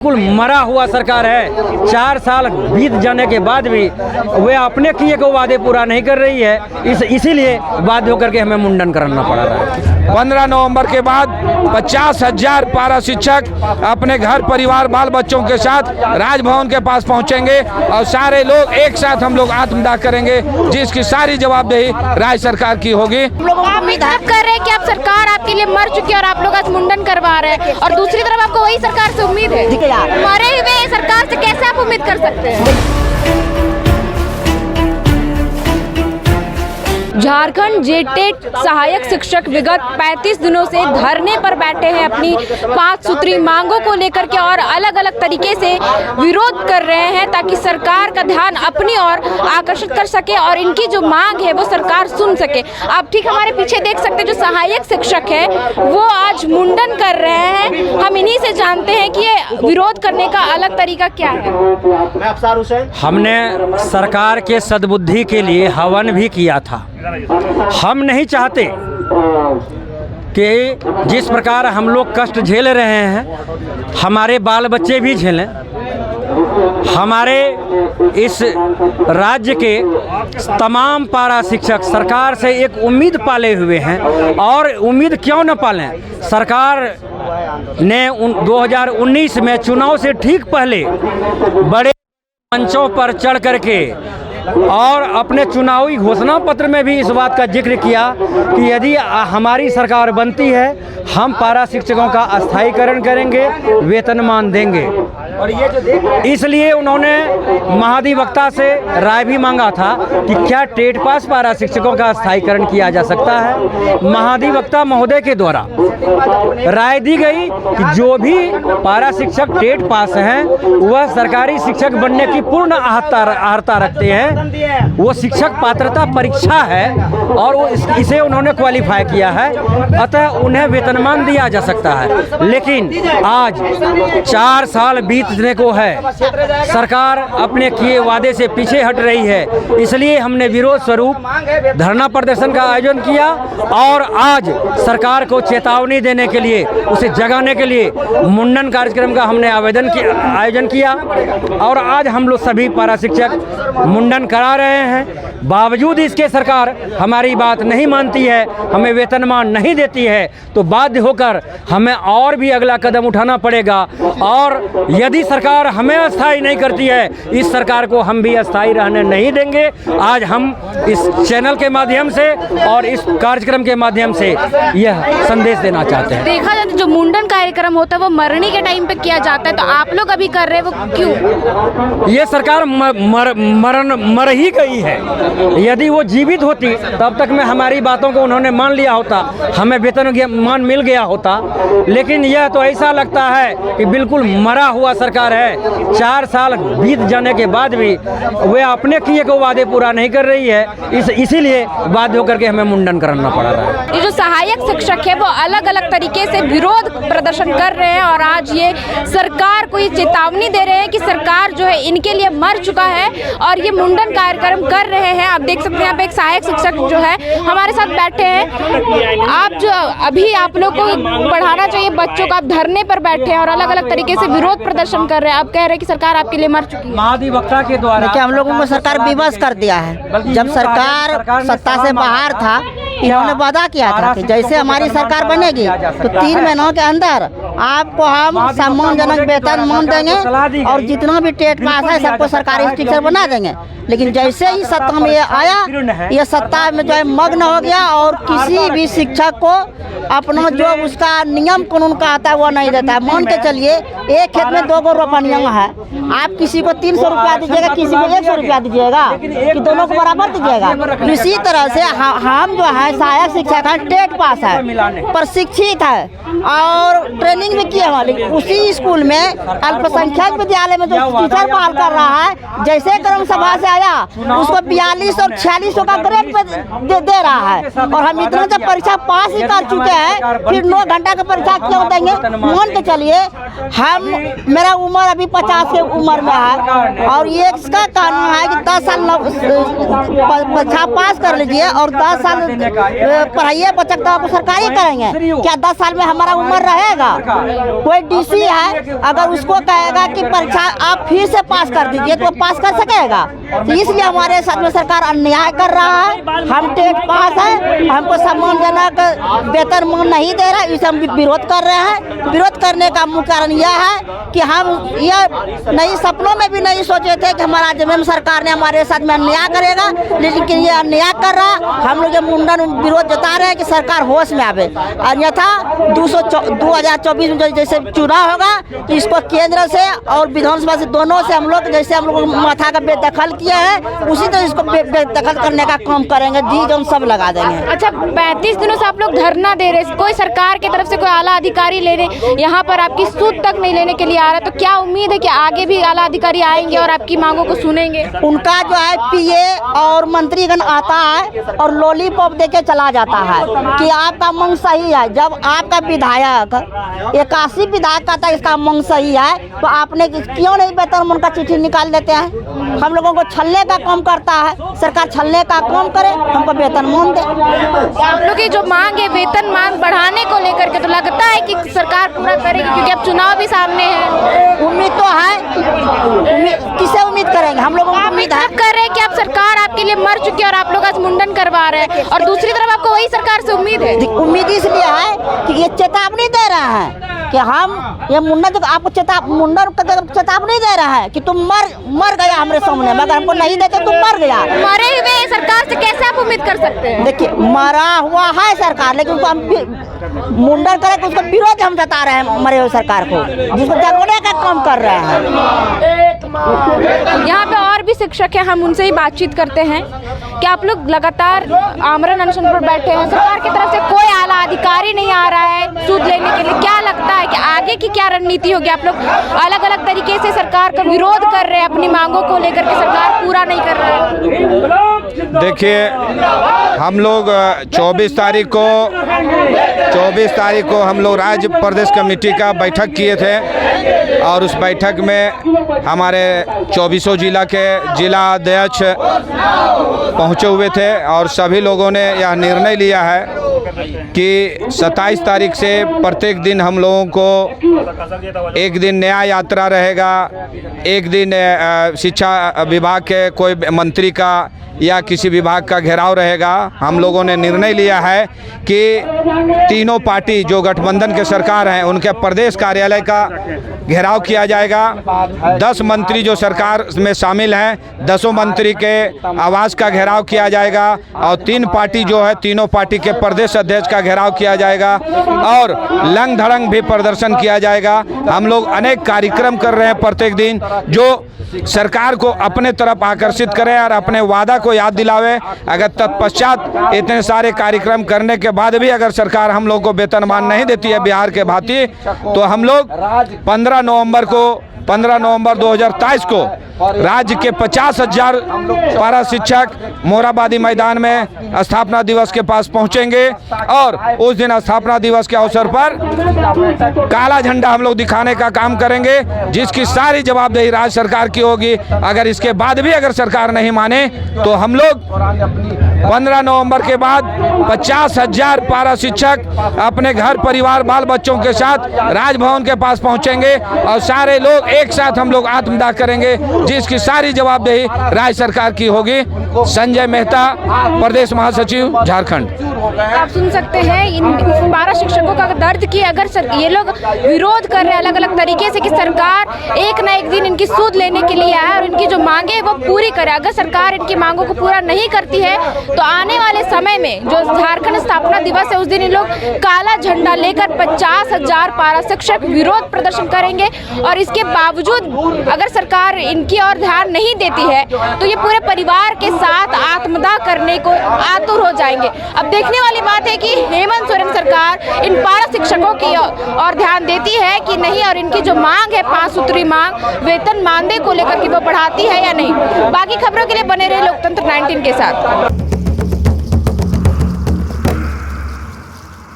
बिल्कुल मरा हुआ सरकार है। 4 साल बीत जाने के बाद भी वे अपने किए को वादे पूरा नहीं कर रही है। इसीलिए बाध्य होकर के हमें मुंडन करना पड़ रहा है। 15 नवंबर के बाद 50,000 पारा शिक्षक अपने घर परिवार बाल बच्चों के साथ राजभवन के पास पहुंचेंगे और सारे लोग एक साथ हम लोग आत्मदाह करेंगे, जिसकी सारी जवाबदेही राज्य सरकार की होगी। आप विधान कर रहे हैं कि आप सरकार आपके लिए मर चुकी है और आप लोग आज मुंडन करवा रहे हैं, और दूसरी तरफ आपको वही सरकार से उम्मीद है। मरे हुए सरकार से कैसे आप उम्मीद कर सकते हैं? झारखंड जेटेट सहायक शिक्षक विगत 35 दिनों से धरने पर बैठे हैं अपनी 5 सूत्री मांगों को लेकर के, और अलग अलग तरीके से विरोध कर रहे हैं ताकि सरकार का ध्यान अपनी ओर आकर्षित कर सके और इनकी जो मांग है वो सरकार सुन सके। आप ठीक हमारे पीछे देख सकते हैं, जो सहायक शिक्षक है वो आज मुंडन कर रहे हैं। हम इन्हीं से जानते हैं कि ये विरोध करने का अलग तरीका क्या है। हमने सरकार के सद्बुद्धि के लिए हवन भी किया था। हम नहीं चाहते कि जिस प्रकार हम लोग कष्ट झेल रहे हैं हमारे बाल बच्चे भी झेलें। हमारे इस राज्य के तमाम पारा शिक्षक सरकार से एक उम्मीद पाले हुए हैं, और उम्मीद क्यों न पालें। सरकार ने 2019 में चुनाव से ठीक पहले बड़े मंचों पर चढ़ करके और अपने चुनावी घोषणा पत्र में भी इस बात का जिक्र किया कि यदि हमारी सरकार बनती है हम पारा शिक्षकों का अस्थायीकरण करेंगे, वेतनमान देंगे। और ये जो इसलिए उन्होंने महाधिवक्ता से राय भी मांगा था कि क्या टेट पास पारा शिक्षकों का अस्थायीकरण किया जा सकता है। महाधिवक्ता महोदय के द्वारा राय दी गई कि जो भी पारा शिक्षक टेट पास हैं वह सरकारी शिक्षक बनने की पूर्ण अहर्ता रखते हैं। वो शिक्षक पात्रता परीक्षा है और वो इसे उन्होंने क्वालिफाई किया है, अतः उन्हें वेतनमान दिया जा सकता है। लेकिन आज 4 साल बीतने को है, सरकार अपने किए वादे से पीछे हट रही है। इसलिए हमने विरोध स्वरूप धरना प्रदर्शन का आयोजन किया और आज सरकार को चेतावनी देने के लिए, उसे जगाने के लिए मुंडन कार्यक्रम का हमने आयोजन किया। और आज हम लोग सभी पारा शिक्षक मुंडन करा रहे हैं। बावजूद इसके सरकार हमारी बात नहीं मानती है, हमें वेतनमान नहीं देती है, तो बाध्य होकर हमें और भी अगला कदम उठाना पड़ेगा। और यदि सरकार हमें अस्थायी नहीं करती है, इस सरकार को हम भी अस्थायी रहने नहीं देंगे। आज हम इस चैनल के माध्यम से और इस कार्यक्रम के माध्यम से यह संदेश देना चाहते हैं। देखा जाए तो जो मुंडन कार्यक्रम होता है वो मरने के टाइम पे किया जाता है, तो आप लोग अभी कर रहे हैं वो क्यों? ये सरकार मर ही गई है। यदि वो जीवित होती तब तक में हमारी बातों को उन्होंने मान लिया होता, हमें वेतनमान मिल गया होता। लेकिन यह तो ऐसा लगता है कि बिल्कुल मरा हुआ सरकार है। 4 साल बीत जाने के बाद भी वे अपने किए को वादे पूरा नहीं कर रही है। इसीलिए बाध्य होकर के हमें मुंडन करना पड़ रहा है। ये जो सहायक शिक्षक है वो अलग अलग तरीके से विरोध प्रदर्शन कर रहे हैं और आज ये सरकार को ये चेतावनी दे रहे हैं कि सरकार जो है इनके लिए मर चुका है और ये मुंडन कार्यक्रम कर रहे हैं। आप देख सकते हैं यहाँ पे एक सहायक शिक्षक जो है हमारे साथ बैठे हैं। आप जो अभी आप लोग को पढ़ाना चाहिए बच्चों को, आप धरने पर बैठे हैं और अलग अलग तरीके से विरोध प्रदर्शन कर रहे हैं। आप कह रहे हैं कि सरकार आपके लिए मर चुकी है। महाधिवक्ता के द्वारा देखिए हम लोगों को सरकार विवश कर दिया है। जब सरकार सत्ता से बाहर था, इन्होंने वादा किया था कि जैसे हमारी सरकार बनेगी तो 3 महीनों के अंदर आपको हम सम्मानजनक वेतन मान देंगे और जितना भी टेट पास है सबको सरकारी टीचर बना देंगे। लेकिन जैसे ही सत्ता में ये आया, ये सत्ता में जो है मग्न हो गया और किसी भी शिक्षक को अपना जो उसका नियम कानून का आता है वो नहीं देता है। मान के चलिए एक खेत में 2 गो रोपनिया है, आप किसी को 300 रुपया दीजिएगा, किसी को 100 रुपया दीजिएगा कि दोनों को बराबर दीजिएगा। इसी तरह से हम जो है सहायक शिक्षक है, टेट पास है, प्रशिक्षित है और ट्रेनिंग भी किए हैं। लेकिन उसी स्कूल में अल्पसंख्यक विद्यालय में जो टीचर बहाल कर रहा है, जैसे क्रम सभा से आया उसको 42 और 46 का ग्रेड पे दे रहा है। और हम इतना जब परीक्षा पास ही कर चुके हैं, फिर 9 घंटा का परीक्षा क्यों देंगे? मान के चलिए मेरा उम्र अभी 50 के उम्र में है और ये इसका कानून है कि 10 साल परीक्षा पास कर लीजिए और 10 साल पढ़ाइए बच्चा तो आप सरकारी करेंगे। क्या 10 साल में हमारा उम्र रहेगा? कोई डीसी है अगर उसको कहेगा कि परीक्षा आप फिर से पास कर दीजिए तो पास कर सकेगा। तो इसलिए हमारे साथ में सरकार अन्याय कर रहा है। हम टेट पास है, हमको सम्मानजनक वेतन नहीं दे रहा है, इसे हम विरोध कर रहे हैं। विरोध करने का मुख्य कारण यह है कि हम यह नहीं सपनों में भी नहीं सोचे थे कि हमारा जमीन सरकार ने हमारे साथ में अन्याय करेगा, लेकिन ये अन्याय कर रहा। हम लोग मुंडन विरोध जता रहे हैं कि सरकार होश में आवे, अन्यथा 2024 में जैसे चुनाव होगा तो इसको केंद्र से और विधानसभा से दोनों से हम लोग जैसे हम लोग माथा का बेदखल किया है उसी तरह इसको बेदखल करने का काम करेंगे। जी जो सब लगा देंगे। अच्छा, 35 दिनों से आप लोग धरना दे रहे हैं, कोई सरकार की तरफ से कोई आला अधिकारी लेने यहाँ पर आपकी सूद तक नहीं लेने के लिए आ रहा, तो क्या उम्मीद है कि आगे भी आला अधिकारी आएंगे और आपकी मांगों को सुनेंगे? उनका जो है पीए और मंत्रीगण आता है और लॉलीपॉप देके चला जाता है कि आपका मांग सही है। जब आपका विधायक 81 विधायक कहता है इसका मांग सही है तो आपने क्यों नहीं वेतन का चिट्ठी निकाल देते हैं? हम लोगों को छलने का काम करता है, सरकार छलने का काम करे, हमको वेतन मान दे। आप लोग की जो मांग है वेतन मांग बढ़ाने को लेकर के, तो लगता है कि सरकार पूरा करेगी क्योंकि अब चुनाव भी सामने है? उम्मीद तो है, किसे उम्मीद करेंगे? हम लोगों को उम्मीद है। कर रहे हैं कि आप सरकार आपके लिए मर चुकी है और आप लोग आज मुंडन करवा रहे हैं, और दूसरी तरफ आपको वही सरकार से उम्मीद है। उम्मीद इसलिए है कि ये चेतावनी दे रहा है कि हम ये मुंडन जो आपको मुंडन चेतावनी दे रहा है कि तुम मर गया हमारे सामने, मगर हमको नहीं देते तुम मर गया। मरे हुए सरकार से कैसे आप उम्मीद कर सकते हैं? देखिए, मरा हुआ है सरकार, लेकिन उसको हम मुंडन करें उसका विरोध हम जता रहे हैं मरे हुए सरकार को, जिसको जगोने का काम कर रहे हैं। यहाँ पे और भी शिक्षक हैं, हम उनसे ही बातचीत करते हैं कि आप लोग लगातार आमरण अनशन पर बैठे हैं, सरकार की तरफ से कोई आला अधिकारी नहीं आ रहा है सूद लेने के लिए। क्या लगता है कि आगे की क्या रणनीति होगी? आप लोग अलग अलग तरीके से सरकार का विरोध कर रहे हैं, अपनी मांगों को लेकर के सरकार पूरा नहीं कर रहा है। देखिए, हम लोग 24 तारीख को हम लोग राज्य प्रदेश कमेटी का बैठक किए थे और उस बैठक में हमारे 24 जिला के जिला अध्यक्ष पहुंचे हुए थे और सभी लोगों ने यह निर्णय लिया है कि 27 तारीख से प्रत्येक दिन हम लोगों को एक दिन न्याय यात्रा रहेगा, एक दिन शिक्षा विभाग के कोई मंत्री का या किसी विभाग का घेराव रहेगा। हम लोगों ने निर्णय लिया है कि तीनों पार्टी जो गठबंधन के सरकार हैं उनके प्रदेश कार्यालय का घेराव किया जाएगा। 10 मंत्री जो सरकार में शामिल हैं 10 मंत्री के आवास का घेराव किया जाएगा और 3 पार्टी जो है तीनों पार्टी के प्रदेश अध्यक्ष का घेराव किया जाएगा और लंग धड़ंग भी प्रदर्शन किया जाएगा। हम लोग अनेक कार्यक्रम कर रहे हैं प्रत्येक दिन जो सरकार को अपने तरफ आकर्षित करे और अपने वादा को याद दिलावे। अगर तत्पश्चात इतने सारे कार्यक्रम करने के बाद भी अगर सरकार हम लोग को वेतनमान नहीं देती है बिहार के भांति, तो हम लोग 15 नवंबर 2023 को राज्य के 50,000 पारा शिक्षक मोराबादी मैदान में स्थापना दिवस के पास पहुंचेंगे और उस दिन स्थापना दिवस के अवसर पर काला झंडा हम लोग दिखाने का काम करेंगे, जिसकी सारी जवाबदेही राज्य सरकार की होगी। अगर इसके बाद भी अगर सरकार नहीं माने तो हम लोग 15 नवंबर के बाद 50,000 पारा शिक्षक अपने घर परिवार बाल बच्चों के साथ राजभवन के पास पहुंचेंगे और सारे लोग एक साथ हम लोग आत्मदाह करेंगे, जिसकी सारी जवाबदेही राज्य सरकार की होगी। संजय मेहता, प्रदेश महासचिव, झारखंड। आप सुन सकते हैं इन पारा शिक्षकों का दर्द कि अगर ये लोग विरोध कर रहे हैं अलग अलग तरीके से कि सरकार एक न एक दिन इनकी सूद लेने के लिए आए और इनकी जो मांगे है वो पूरी करे। अगर सरकार इनकी मांगों को पूरा नहीं करती है तो आने वाले समय में जो झारखंड स्थापना दिवस है उस दिन इन लोग काला झंडा लेकर 50,000 पारा शिक्षक विरोध प्रदर्शन करेंगे और इसके बावजूद अगर सरकार इनकी ओर ध्यान नहीं देती है तो ये पूरे परिवार के साथ आत्मदाह करने को आतुर हो जाएंगे। अब देखने वाली बात है कि हेमंत सोरेन सरकार इन पारा शिक्षकों की और ध्यान देती है कि नहीं, और इनकी जो मांग है 5 सूत्री मांग वेतन मानदेय को लेकर कि वो बढ़ाती है या नहीं। बाकी खबरों के लिए बने रहे लोकतंत्र 19 के साथ।